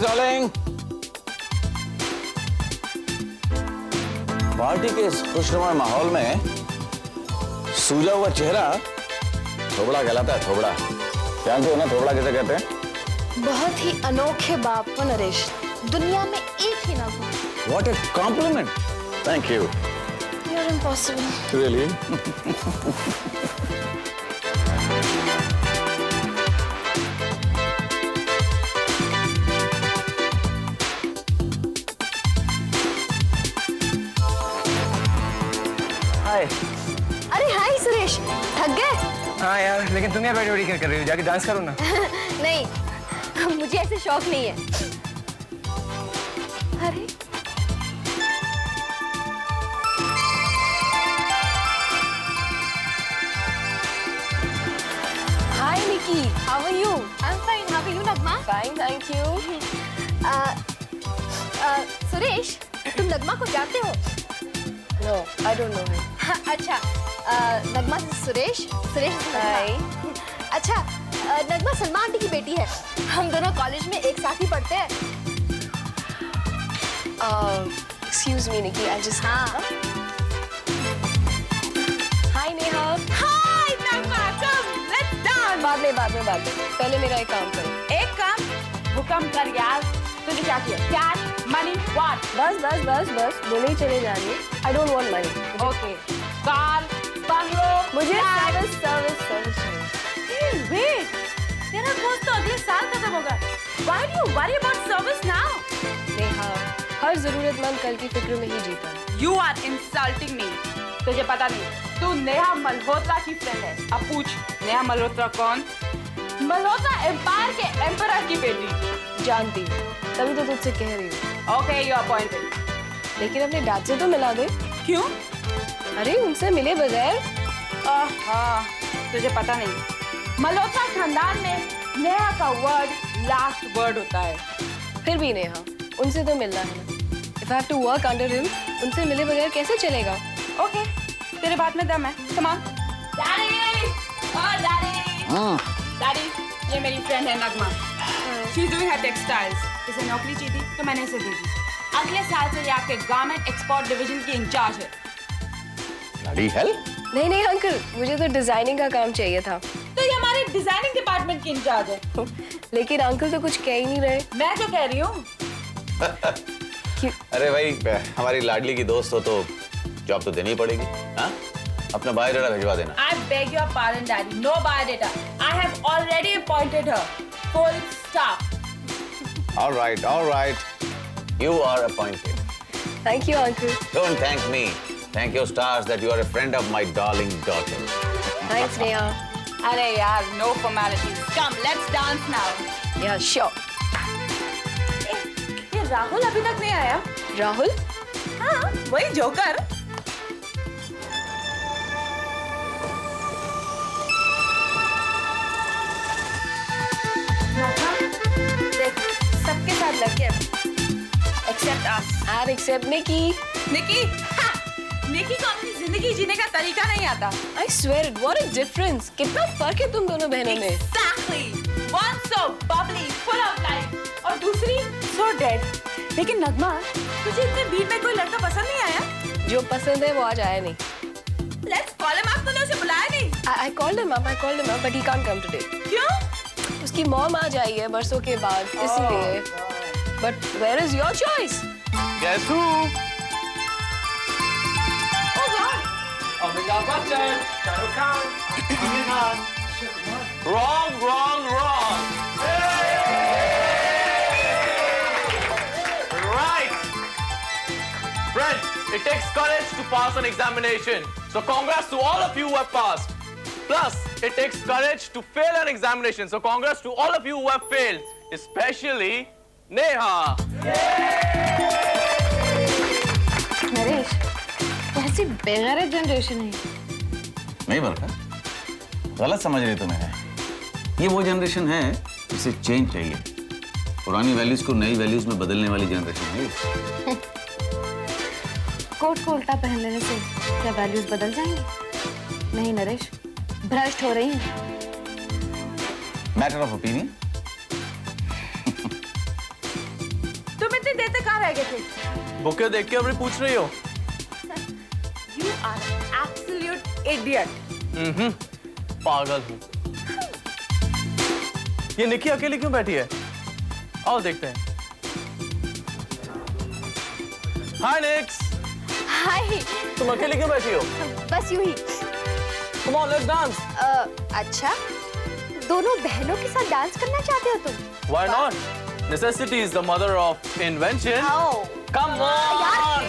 Darling. Party के इस खुशनुमा माहौल में सूजा हुआ चेहरा थोबड़ा कहलाता है। थोबड़ा जानते हो ना थोबड़ा किसे कहते हैं? बहुत ही अनोखे बाप हो नरेश, दुनिया में एक ही ना हो। What a compliment. Thank you. You're impossible. Really? हाय। अरे हाय सुरेश, थक गए? हाँ यार, लेकिन तुम यहाँ बैठी बैठी क्या कर रही हो? जाके डांस करो ना। नहीं, मुझे ऐसे शौक नहीं है। अरे hi Nikki, how are you? I am fine, how are you Nagma? Fine, thank you. Suresh, तुम नगमा को जानते हो? No, I don't know him. अच्छा, नगमा सुरेश, सुरेश हाय। अच्छा, नगमा सलमा आंटी की बेटी है। हम दोनों कॉलेज में एक साथ ही पढ़ते हैं। Excuse me Nikki, I just hi Neha. Hi Nagma, come let's dance. बाद में पहले मेरा एक काम करो। एक काम वो कम कर यार। तुझे क्या किया? Cash, money, what? बस बोले ही चले जाइए। I don't want money. Okay, car, bungalow, मुझे सर्विस वेट, तेरा कोर्स तो अगले साल खत्म होगा। Why do you worry about service now? Neha, हर जरूरतमंद कल की फिक्र में ही जीता है। You are insulting me. तुझे पता नहीं, तू नेहा मल्होत्रा की फ्रेंड है। अब पूछ, नेहा मल्होत्रा कौन? मल्होत्रा एम्पायर के एम्परर की बेटी। जानती हूँ, तभी तो तुझसे कह रही हूँ। Okay, you are appointed. लेकिन अपने डैड से तो मिला दे। क्यों? अरे उनसे मिले बगैर। हाँ, तुझे पता नहीं, मल्होत्रा खानदान में नेहा का वर्ड लास्ट वर्ड होता है। फिर भी नेहा, उनसे तो मिलना है ना। If I have to work under him, उनसे मिले बगैर कैसे चलेगा? ओके, तेरे बात में दम है। Come on. Daddy! Oh, Daddy! Daddy, ये मेरी फ्रेंड है नगमा। She's doing her textiles. इसे नौकरी चाहिए थी तो मैंने इसे दे दी। अगले साल से ये आपके गारमेंट एक्सपोर्ट डिवीजन की इंचार्ज है। Bloody hell? नहीं अंकल, मुझे तो डिजाइनिंग का काम चाहिए था। तो ये हमारे डिजाइनिंग डिपार्टमेंट की इंचार्ज है। लेकिन अंकल तो कुछ कह ही नहीं रहे। मैं जो कह रही हूँ। अरे भाई, हमारी लाडली की दोस्त हो तो जॉब तो देनी ही पड़ेगी। हाँ? अपना बायोडाटा भिजवा देना। I beg your pardon, Daddy. No biodata. I have already appointed her. Full stop. All right. You are appointed. Thank you uncle. Don't thank me. Thank your stars that you are a friend of my darling daughter. Thanks Neha. अरे यार, no formalities. Come, let's dance now. Yeah, sure. ये राहुल अभी तक नहीं आया? राहुल? हाँ, वही joker. देख, सबके साथ लग गया। Except us. And except Nikki. निकी, निकी को अपनी जिंदगी जीने का तरीका नहीं आता। I swear it, what a difference. कितना फर्क है तुम दोनों बहनों में। Exactly. One so bubbly, full of life, और दूसरी so dead. लेकिन नगमा, तुझे इतने भीड़ में कोई लड़का पसंद नहीं आया? जो पसंद है वो आज आया नहीं। Let's call him up. तूने उसे बुलाया नहीं? I called him up, but he can't come today. क्यों? उसकी मॉम आ जाई है बरसों के बाद, इसलिए। But where is your choice? Guess who? Oh God. Amitabh Bachchan, Shahrukh Khan, Aamir Khan. Wrong. Right. Friends, it takes courage to pass an examination. So congrats to all of you who have passed. Plus, it takes courage to fail an examination. So congrats to all of you who have failed, especially Neha. Naresh, कैसी बेगैरत generation है। नहीं बरखा, गलत समझ रही तुम्हें। ये वो generation है जिसे चेंज चाहिए। पुरानी वैल्यूज को नई वैल्यूज में बदलने वाली जनरेशन है। कोट को उल्टा पहन लेने से क्या वैल्यूज बदल जाएंगी? नहीं नरेश, भ्रष्ट हो रही हैं। Matter of opinion. देते कहाँ रह गए थे? बुके देख के अभी पूछ रही हो? You are an absolute idiot. पागल हूँ। ये निकी अकेली क्यों बैठी है? आओ देखते हैं। हाय निक्स, हाय। तुम अकेली क्यों बैठी हो? बस यूं ही। Come on, let's dance. अच्छा, दोनों बहनों के साथ डांस करना चाहते हो तुम? Why not? Necessity is the mother of invention. आओ। Come on.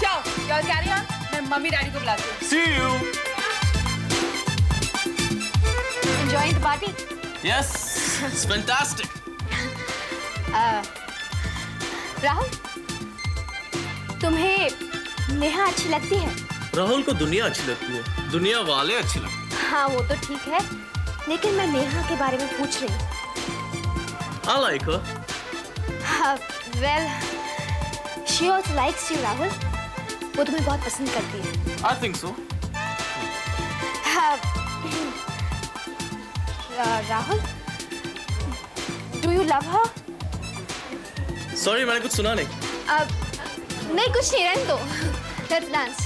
Ciao, y'all carry on. मैं मम्मी डैडी को बुलाती हूँ. See you. Enjoying the party? Yes, it's fantastic. Rahul, तुम्हें नेहा अच्छी लगती है? राहुल को दुनिया अच्छी लगती है, दुनिया वाले अच्छे लगते हैं। हाँ, वो तो ठीक है, लेकिन मैं नेहा के बारे में पूछ रही हूँ। I like her. Well, she also likes you, Rahul. वो तुम्हें बहुत पसंद करती है। I think so. Rahul, do you love her? Sorry, मैंने कुछ सुना नहीं। नहीं, कुछ नहीं, रहने दो। Let's dance.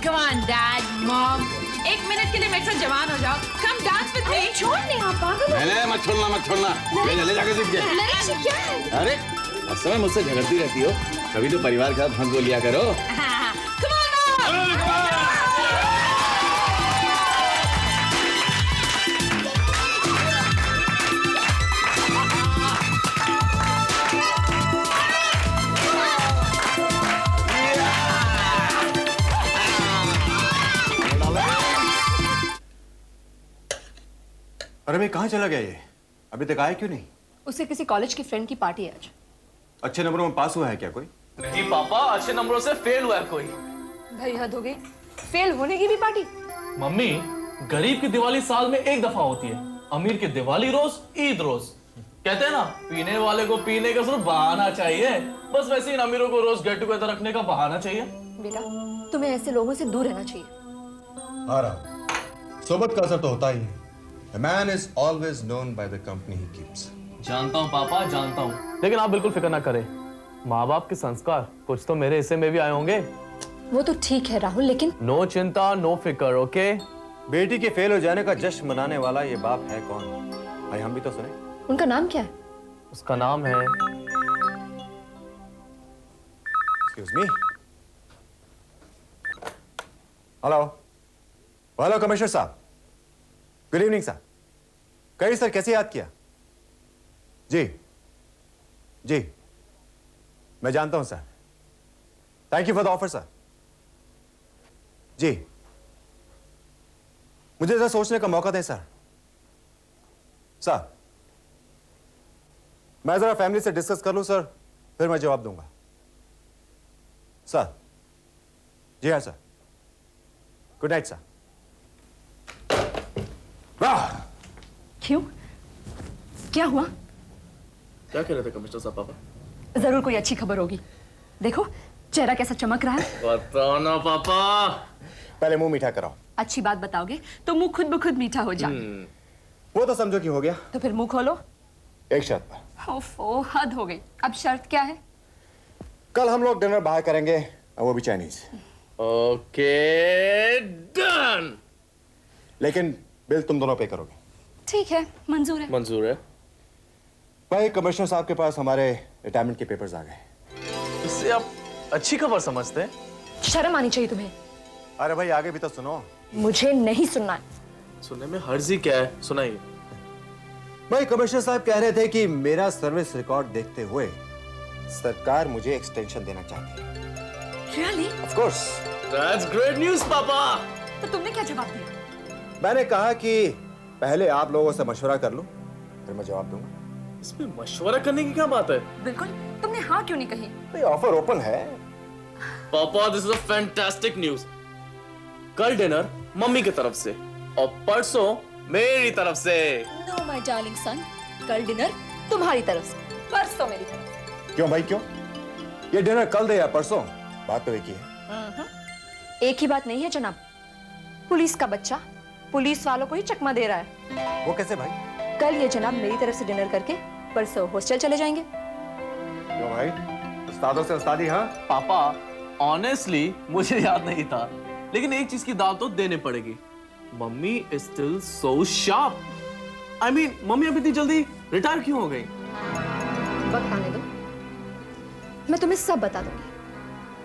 Come on, Dad, Mom. एक मिनट के लिए मेरे साथ जवान हो जाओ. Come dance with me. छोड़ नेहा, पागल हो। नहीं, मत छोड़ना, मत छोड़ना। ले जाके सीख गया। नरेश, क्या है? अरे, हर समय मुझसे झगड़ती रहती हो। कभी तो परिवार का हंस बोल लिया करो। Come on, Mom. अरे मैं कहाँ चला गया ये? अभी तक आया क्यों नहीं? उसे किसी कॉलेज की फ्रेंड की पार्टी है आज। अच्छे नंबरों में पास हुआ है क्या कोई? नहीं पापा, अच्छे नंबरों से फेल हुआ है कोई। भाई हद हो गई, फेल होने की भी पार्टी। मम्मी, गरीब की दिवाली साल में एक दफा होती है, अमीर की दिवाली रोज, ईद रोज। कहते हैं ना, पीने वाले को पीने का सिर्फ बहाना चाहिए, बस वैसे ही अमीरों को रोज गेट टुगेदर रखने का बहाना चाहिए। बेटा, तुम्हें ऐसे लोगों से दूर रहना चाहिए। हाँ राम, सोबत का असर तो होता ही है। A man is always known by the company he keeps. जानता हूँ पापा, जानता हूँ, लेकिन आप बिल्कुल फिक्र ना करें। माँ बाप के संस्कार कुछ तो मेरे हिस्से में भी आए होंगे। वो तो ठीक है राहुल, लेकिन नो चिंता, नो फिक्र, ओके? बेटी के फेल हो जाने का जश्न मनाने वाला ये बाप है कौन? भाई हम भी तो सुने। उनका नाम क्या है? उसका नाम है Excuse me. Hello, hello commissioner साहब। Good evening sir. कहिए सर, कैसे याद किया? जी जी, मैं जानता हूं sir. Thank you for the offer sir. जी, मुझे जरा सोचने का मौका दें सर। सर, मैं जरा फैमिली से डिस्कस कर लूं सर, फिर मैं जवाब दूंगा। सर, जी हाँ सर। Good night sir. वाह, क्यों? क्या हुआ? क्या कह रहे थे कमिश्नर साहब पापा? जरूर कोई अच्छी खबर होगी। देखो चेहरा कैसा चमक रहा है। बताओ ना पापा। पहले मुंह मीठा कराओ। अच्छी बात बताओगे तो मुंह खुद ब खुद मीठा हो जाए। वो तो समझो कि हो गया। तो फिर मुंह खोलो। एक शर्त पर। ओफो, हद हो गई। अब शर्त क्या है? कल हम लोग डिनर बाहर करेंगे, और वो भी चाइनीज। Okay, done. लेकिन बिल तुम दोनों पे करोगे। ठीक है, मंजूर है। मंजूर है। भाई कमिश्नर साहब के पास हमारे रिटायरमेंट के पेपर्स आ गए। इससे आप अच्छी खबर समझते हैं? शर्म आनी चाहिए तुम्हें। अरे भाई आगे भी तो सुनो। मुझे नहीं सुनना है। सुनने में हर्जी क्या है, सुनाइए। भाई कमिश्नर साहब कह रहे थे कि मेरा सर्विस रिकॉर्ड देखते हुए सरकार मुझे एक्सटेंशन देना चाहती है। Really? Of course. That's great news पापा। तो तुमने क्या जवाब दिया? मैंने कहा कि पहले आप लोगों से मशवरा कर लूं, फिर मैं जवाब दूंगा। इसमें मशवरा करने की क्या बात है? बिल्कुल। तुमने हाँ क्यों नहीं कही? भाई ऑफर ओपन है। पापा, this is a fantastic news. कल डिनर मम्मी की तरफ से और परसों मेरी तरफ से। नो माय डार्लिंग सन, कल डिनर तुम्हारी तरफ से, परसों मेरी तरफ से। क्यों भाई क्यों? ये डिनर कल दे या परसों, बात तो एक ही है। एक ही बात नहीं है जनाब। पुलिस का बच्चा पुलिस वालों को ही चकमा दे रहा है। वो कैसे भाई? कल ये जनाब मेरी तरफ से डिनर करके परसों हॉस्टल चले जाएंगे। क्यों भाई, उस्तादों से उस्तादी? हाँ पापा, ऑनेस्टली मुझे याद नहीं था, लेकिन एक चीज की दाव तो देने पड़ेगी। Mummy is still so sharp. I mean, mummy अभी इतनी जल्दी रिटायर क्यों हो गई? वक्त आने दो, मैं तुम्हें सब बता दूंगी।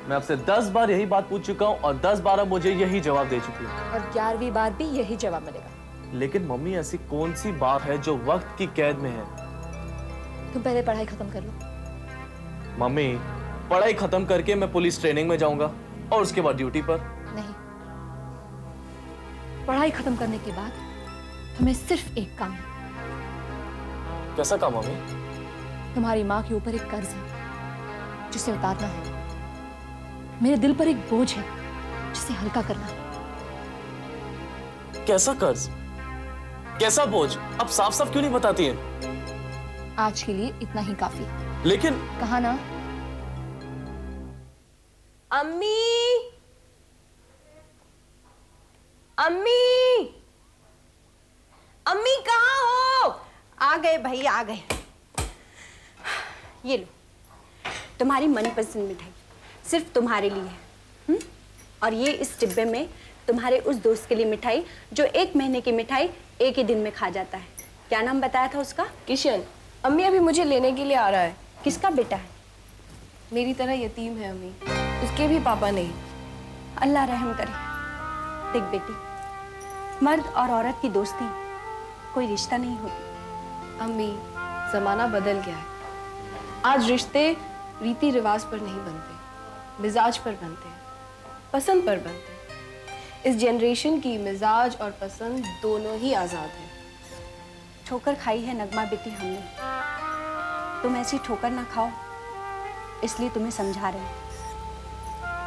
मैं आपसे 10 बार यही बात पूछ चुका हूँ और 10 बार मुझे यही जवाब दे चुकी हूँ। और 11वीं बार भी यही जवाब मिलेगा। लेकिन मम्मी, ऐसी कौन सी बात है जो वक्त की कैद में है? तुम पहले पढ़ाई खत्म कर लो। मम्मी, पढ़ाई खत्म करके मैं पुलिस ट्रेनिंग में जाऊंगा और उसके बाद ड्यूटी पर। नहीं, पढ़ाई खत्म करने के बाद तुम्हें सिर्फ एक काम है। कैसा काम मम्मी? तुम्हारी माँ के ऊपर एक कर्ज है जिसे उतारना है। मेरे दिल पर एक बोझ है जिसे हल्का करना है। कैसा कर्ज? कैसा बोझ? अब साफ साफ क्यों नहीं बताती है? आज के लिए इतना ही काफी। लेकिन कहा ना। अम्मी, अम्मी, अम्मी कहाँ हो? आ गए भाई, आ गए। ये लो, तुम्हारी मनपसंद मिठाई सिर्फ तुम्हारे लिए है। और ये इस डिब्बे में तुम्हारे उस दोस्त के लिए मिठाई जो 1 महीने की मिठाई एक ही दिन में खा जाता है। क्या नाम बताया था उसका? किशन। अम्मी अभी मुझे लेने के लिए आ रहा है। किसका बेटा है? मेरी तरह यतीम है अम्मी, उसके भी पापा नहीं। अल्लाह रहम करे। देख बेटी, मर्द और औरत की दोस्ती कोई रिश्ता नहीं होती। अम्मी, जमाना बदल गया है। आज रिश्ते रीति रिवाज पर नहीं बनते, मिजाज पर बनते हैं, पसंद पर बनते हैं। इस जनरेशन की मिजाज और पसंद दोनों ही आजाद हैं। ठोकर खाई है नगमा बेटी हमने, तुम ऐसी ठोकर ना खाओ, इसलिए तुम्हें समझा रहे हैं।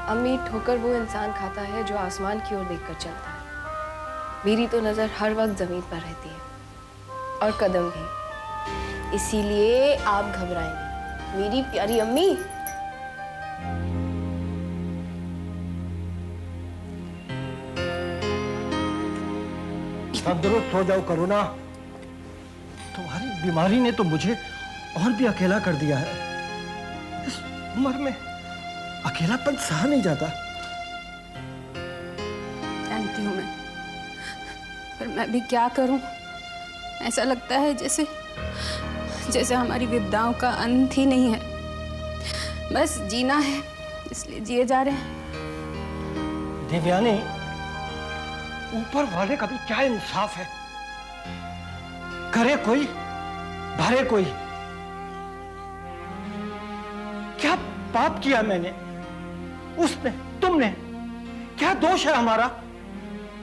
अम्मी, ठोकर वो इंसान खाता है जो आसमान की ओर देखकर चलता है। मेरी तो नजर हर वक्त जमीन पर रहती है और कदम भी। इसीलिए आप घबराएंगे मेरी प्यारी अम्मी। तंदुरुस्त हो जाओ करुणा। तुम्हारी बीमारी ने तो मुझे और भी अकेला कर दिया है। इस उम्र में अकेलापन सहा नहीं जाता। जानती हूँ मैं, पर मैं भी क्या करूँ? ऐसा लगता है जैसे हमारी विपदाओं का अंत ही नहीं है। बस जीना है, इसलिए जिए जा रहे हैं। देवयानी, ऊपर वाले का भी क्या इंसाफ है? करे कोई, भरे कोई। क्या पाप किया मैंने, उसने, तुमने? क्या दोष है हमारा?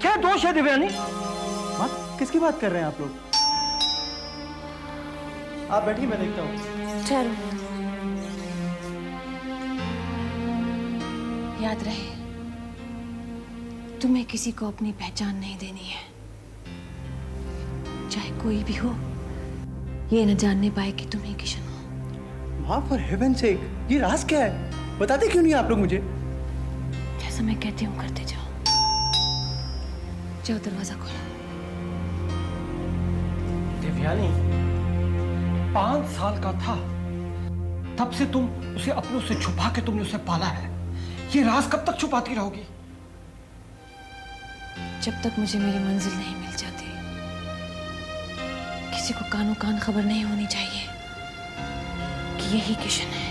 क्या दोष है देवयानी? माँ, किसकी बात कर रहे हैं आप लोग? आप बैठिए, मैं देखता हूँ। चलो, याद रहे, तुम्हें किसी को अपनी पहचान नहीं देनी है। चाहे कोई भी हो, ये न जानने पाए कि तुम ही किशन हो। माँ, फॉर हेवन सेक, ये राज क्या है? बताते क्यों नहीं आप लोग मुझे? जैसा मैं कहती हूँ करते जाओ। जाओ, दरवाजा खोलो। देवयानी, 5 साल का था तब से तुम उसे अपनों से छुपा के तुमने उसे पाला है। ये राज कब तक छुपाती रहोगी? जब तक मुझे मेरी मंजिल नहीं मिल जाती। किसी को कानो कान खबर नहीं होनी चाहिए कि यही किशन है,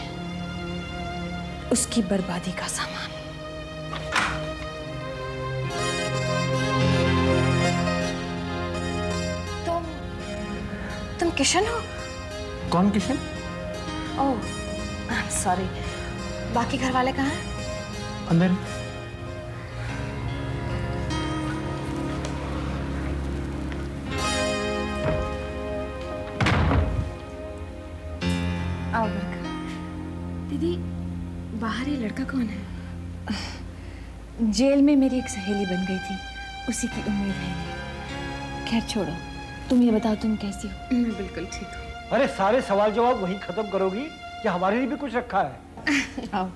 उसकी बर्बादी का सामान। तुम किशन हो? कौन किशन? ओह, आई एम सॉरी। बाकी घर वाले कहाँ हैं? अंदर। आओ बरका। दीदी, बाहर ये लड़का कौन है? जेल में मेरी एक सहेली बन गई थी, उसी की उम्मीद है। खैर छोड़ो, तुम ये बताओ तुम कैसी हो? मैं बिल्कुल ठीक हूँ। अरे सारे सवाल जवाब वहीं खत्म करोगी कि हमारे लिए भी कुछ रखा है? आओ।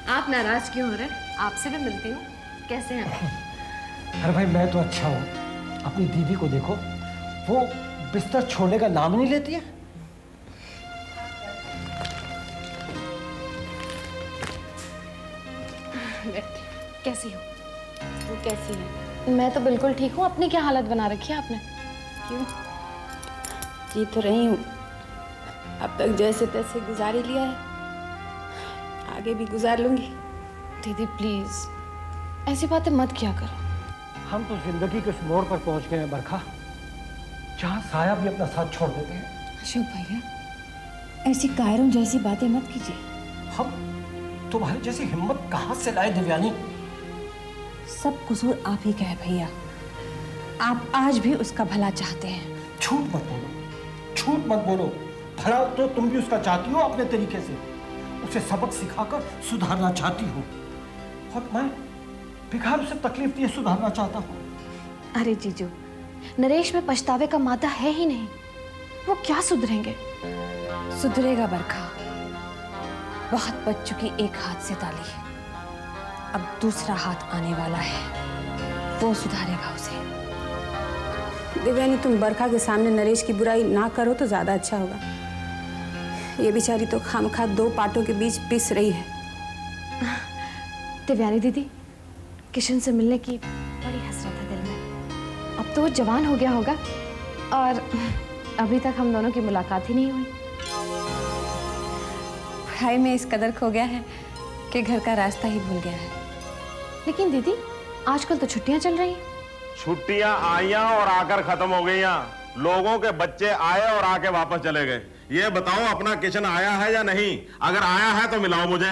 आप नाराज क्यों हो रहे हैं? आपसे भी मिलती हूँ। कैसे हैं? अरे भाई, मैं तो अच्छा हूँ। अपनी दीदी को देखो, वो बिस्तर छोड़ने का नाम नहीं लेती है। कैसी हो? वो कैसी है? मैं तो बिल्कुल ठीक हूँ। अपनी क्या हालत बना रखी है आपने? क्यों? जी तो रही हूँ, अब तक जैसे तैसे गुजार ही लिया है, आगे भी गुजार लूंगी। दीदी प्लीज ऐसी बातें मत किया करो। हम तो जिंदगी के उस मोड़ पर पहुंच गए हैं बरखा, जहां साया भी अपना साथ छोड़ देते हैं। अशोक भैया, ऐसी कायरों जैसी बातें मत कीजिए। हम तुम्हारी जैसी हिम्मत कहां से लाए देवयानी? सब कसूर आप ही का है भैया। आप आज भी उसका भला चाहते हैं। झूठ मत बोलो, झूठ मत बोलो। भला तो तुम भी उसका चाहती हो अपने तरीके से, उसे सबक सिखाकर सुधारना चाहती हो, और मैं बेकार उसे तकलीफ दिए सुधारना चाहता हूँ। अरे जीजू, नरेश में पछतावे का मादा है ही नहीं। वो क्या सुधरेंगे? सुधरेगा बरखा। बहुत बच चुकी एक हाथ से ताली, अब दूसरा हाथ आने वाला है, वो सुधारेगा उसे। देवयानी, तुम बरखा के सामने नरेश की बुराई ना करो तो ज्यादा अच्छा होगा। ये बेचारी तो खामखा दो पाटों के बीच पिस रही है। देवयानी दीदी, किशन से मिलने की बड़ी हसरत है दिल में। अब तो वो जवान हो गया होगा, और अभी तक हम दोनों की मुलाकात ही नहीं हुई। पढ़ाई में इस कदर खो गया है कि घर का रास्ता ही भूल गया है। लेकिन दीदी, आजकल तो छुट्टियां चल रही हैं। छुट्टियां आईया और आकर खत्म हो गईया। लोगों के बच्चे आए और आके वापस चले गए। ये बताओ, अपना किशन आया है या नहीं? अगर आया है तो मिलाओ मुझे।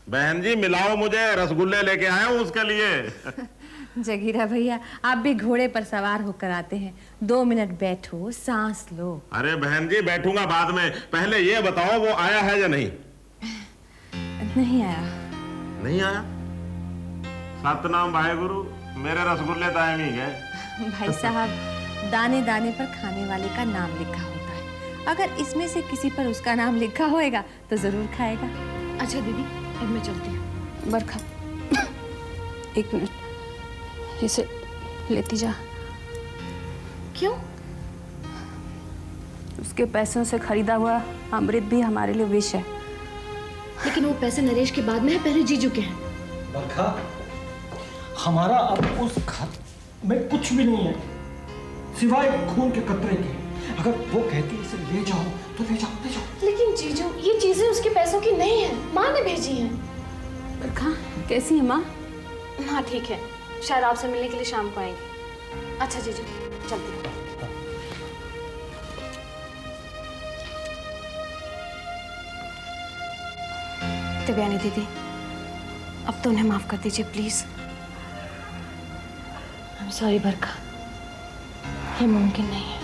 बहन जी मिलाओ मुझे, रसगुल्ले लेके आया हूं उसके लिए। जगीरा भैया, आप भी घोड़े पर सवार होकर आते हैं। 2 मिनट बैठो, सांस लो। अरे बहन जी बैठूंगा बाद में, पहले ये बताओ वो आया है या नहीं? नहीं आया। नहीं आया? सतनाम वाहेगुरु, मेरे रसगुल्ले टाइम ही गए। भाई साहब, दाने दाने पर खाने वाले का नाम लिखा होता है। अगर इसमें से किसी पर उसका नाम लिखा होएगा तो जरूर खाएगा। अच्छा दीदी, अब मैं चलती हूँ। बरखा, 1 मिनट, इसे लेती जा। क्यों? उसके पैसों से खरीदा हुआ अमृत भी हमारे लिए विष है। लेकिन वो पैसे नरेश के बाद में है, पहले जीजू के हैं। बरखा, हमारा अब उस घर में कुछ भी नहीं है सिवाय खून के कतरे के। अगर वो कहती है इसे ले जाओ तो ले जाओ, ले जाओ। लेकिन जीजू, ये चीजें उसके पैसों की नहीं है, माँ ने भेजी हैं। बरखा, कैसी है माँ? हाँ ठीक है, शायद आपसे मिलने के लिए शाम को आएंगे। अच्छा जीजू, चलती हूँ। देवयानी दीदी, अब तो उन्हें माफ कर दीजिए प्लीज। आई एम सॉरी बरखा, ये मुमकिन नहीं है।